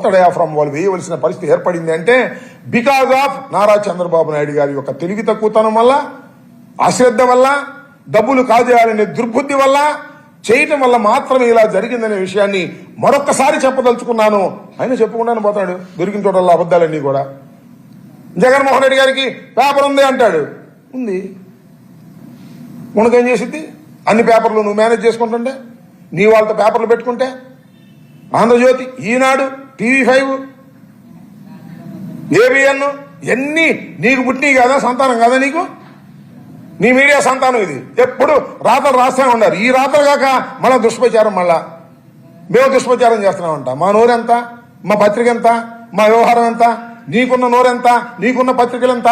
కొత్త డయాఫ్రామ్ వాళ్ళు వేయవలసిన పరిస్థితి ఏర్పడింది అంటే బికాజ్ ఆఫ్ నారా చంద్రబాబు నాయుడు గారి యొక్క తెలివి తక్కువతనం వల్ల, అశ్రద్ధ వల్ల, డబ్బులు కాజేయాలనే దుర్బుద్ధి వల్ల చేయటం వల్ల మాత్రమే ఇలా జరిగిందనే విషయాన్ని మరొక్కసారి చెప్పదలుచుకున్నాను. ఆయన చెప్పుకుంటాను పోతాడు దొరికిన చోటల్లో అబద్దాలన్నీ కూడా. జగన్మోహన్ రెడ్డి గారికి పేపర్ ఉంది అంటాడు. ఉంది, మునకేం చేసిద్ది? అన్ని పేపర్లు నువ్వు మేనేజ్ చేసుకుంటుంటే, నీ వాళ్ళతో పేపర్లు పెట్టుకుంటే, ఆంధ్రజ్యోతి, ఈనాడు, TV5, ABN ఎన్ని నీకు పుట్టినవి కదా, సంతానం కదా నీకు? నీ మీడియా సంతానం ఇది. ఎప్పుడు రాతలు రాస్తూనే ఉన్నారు. ఈ రాతలు కాక మళ్ళా దుష్ప్రచారం, మళ్ళా మేము దుష్ప్రచారం చేస్తున్నామంట. మా నోరెంత, మా పత్రిక ఎంత, మా వ్యవహారం ఎంత, నీకున్న నోరెంత, నీకున్న పత్రికలు ఎంత?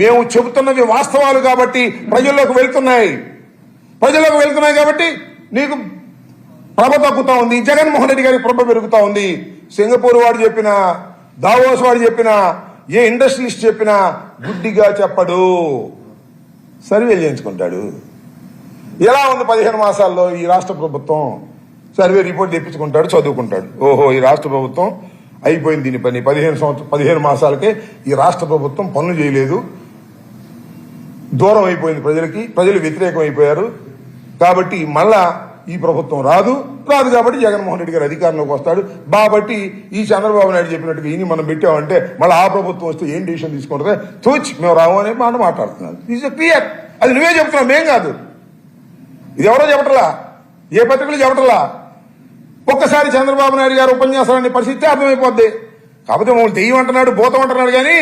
మేము చెబుతున్నవి వాస్తవాలు కాబట్టి ప్రజల్లోకి వెళ్తున్నాయి. ప్రజల్లోకి వెళ్తున్నాయి కాబట్టి నీకు ప్రభ తగ్గుతా ఉంది. జగన్మోహన్ రెడ్డి గారికి ప్రభ పెరుగుతా ఉంది. సింగపూర్ వాడు చెప్పినా, దావోస్ వాడు చెప్పినా, ఏ ఇండస్ట్రియలిస్ట్ చెప్పినా గుడ్డిగా చెప్పడు, సర్వేలు చేయించుకుంటాడు. ఎలా ఉంది 15 మాసాల్లో ఈ రాష్ట్ర ప్రభుత్వం? సర్వే రిపోర్ట్ తెప్పించుకుంటాడు, చదువుకుంటాడు. ఓహో, ఈ రాష్ట్ర ప్రభుత్వం అయిపోయింది దీని పని. 15 మాసాలకే ఈ రాష్ట్ర ప్రభుత్వం పనులు చేయలేదు, దూరం అయిపోయింది ప్రజలకి, ప్రజలు వ్యతిరేకం అయిపోయారు. కాబట్టి మళ్ళా ఈ ప్రభుత్వం రాదు కాబట్టి జగన్మోహన్ రెడ్డి గారు అధికారంలోకి వస్తాడు. కాబట్టి ఈ చంద్రబాబు నాయుడు చెప్పినట్టుగా ఈయన మనం పెట్టామంటే మళ్ళీ ఆ ప్రభుత్వం వస్తే ఏం డిసిషన్ తీసుకుంటారే, తూచి మేము రావు అనే మాట మాట్లాడుతున్నారు. Is clear. అది నువ్వే చెప్తున్నావు, మేం కాదు. ఇది ఎవరో చెప్పటలా, ఏ పత్రికలు చెప్పటలా. ఒక్కసారి చంద్రబాబు నాయుడు గారు ఉపన్యాసాలన్నీ పరిస్థితి అర్థమైపోద్ది. కాకపోతే మమ్మల్ని దెయ్యం అంటున్నాడు, భూతం అంటున్నాడు కానీ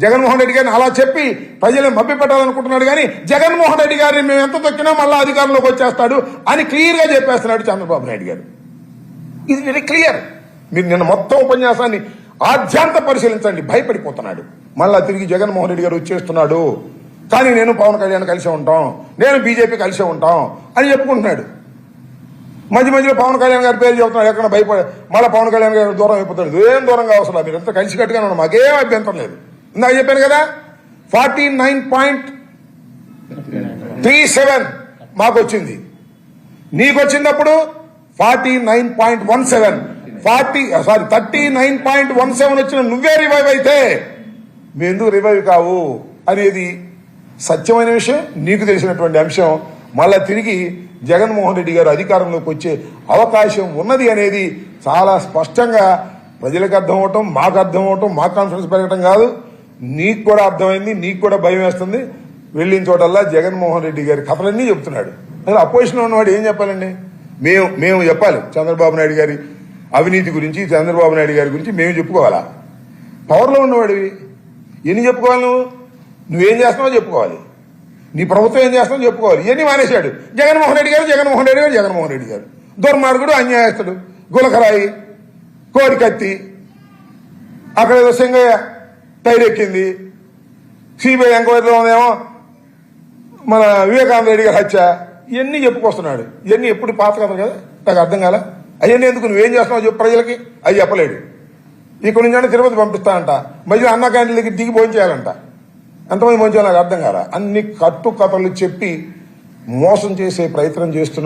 జగన్మోహన్ రెడ్డి గారిని అలా చెప్పి ప్రజల్ని మభ్య పెట్టాలనుకుంటున్నాడు. కానీ జగన్మోహన్ రెడ్డి గారిని మేము ఎంత తొక్కినా మళ్ళా అధికారంలోకి వచ్చేస్తాడు అని క్లియర్ గా చెప్పేస్తున్నాడు చంద్రబాబు నాయుడు గారు. ఇది వెరీ క్లియర్. మీరు నిన్న మొత్తం ఉపన్యాసాన్ని ఆద్యాంత పరిశీలించండి. భయపడిపోతున్నాడు. మళ్ళా తిరిగి జగన్మోహన్ రెడ్డి గారు వచ్చేస్తున్నాడు, కానీ నేను పవన్ కళ్యాణ్ కలిసే ఉంటాం, నేను బీజేపీ కలిసే ఉంటాం అని చెప్పుకుంటున్నాడు. మధ్యలో పవన్ కళ్యాణ్ గారి పేరు చెబుతున్నాడు. ఎక్కడ భయపడి మళ్ళీ పవన్ కళ్యాణ్ గారు దూరం అయిపోతాడు. ఏం దూరంగా అవసరం, మీరు ఎంత కలిసి కట్టుగా ఉన్నాం, మాకేం అభ్యంతరం లేదు. ఇందాక చెప్పాను కదా, 49.37 మాకు వచ్చింది, నీకు వచ్చినప్పుడు 49.17, 39.17 వచ్చిన నువ్వే రివైవ్ అయితే మేము ఎందుకు రివైవ్ కావు అనేది సత్యమైన విషయం, నీకు తెలిసినటువంటి అంశం. మళ్ళా తిరిగి జగన్మోహన్ రెడ్డి గారు అధికారంలోకి వచ్చే అవకాశం ఉన్నది అనేది చాలా స్పష్టంగా ప్రజలకు అర్థం అవటం, మాకు అర్థం అవటం, మా కాన్ఫిడెన్స్ పెరగటం కాదు, నీకు కూడా అర్థమైంది, నీకు కూడా భయం వేస్తుంది. వెళ్ళిన చోటల్లా జగన్మోహన్ రెడ్డి గారి కథలన్నీ చెప్తున్నాడు. అసలు అపోజిషన్ ఉన్నవాడు ఏం చెప్పాలండి? మేము చెప్పాలి చంద్రబాబు నాయుడు గారి అవినీతి గురించి, చంద్రబాబు నాయుడు గారి గురించి మేము చెప్పుకోవాలా? పవర్లో ఉన్నవాడివి ఎన్ని చెప్పుకోవాలి? నువ్వేం చేస్తున్నావో చెప్పుకోవాలి, నీ ప్రభుత్వం ఏం చేస్తున్నావో చెప్పుకోవాలి. ఇవన్నీ మానేశాడు జగన్మోహన్ రెడ్డి గారు. దుర్మార్గుడు, అన్యాయస్తుడు, గులకరాయి, కోరికత్తి, అక్కడ ఏదో సింగయ్య టైర్ ఎక్కింది, సిబిఐ ఎంక్వైరీలో ఉందేమో మన వివేకానంద రెడ్డి గారి హత్య, ఇవన్నీ చెప్పుకొస్తున్నాడు. ఇవన్నీ ఎప్పుడు పాత కథలు కదా, నాకు అర్థం కాల. అవన్నీ ఎందుకు, నువ్వేం చేస్తున్నావు చెప్పు ప్రజలకి, అవి చెప్పలేడు. ఇక్కడ నుంచి తిరుపతి పంపిస్తానంట, మధ్యలో అన్న క్యాంటీన్లకి దిగి భోంచేయాలంట. ఎంతమంది భోంచేయాలి నాకు అర్థం కాల. అన్ని కట్టు కథలు చెప్పి మోసం చేసే ప్రయత్నం చేస్తున్నాడు.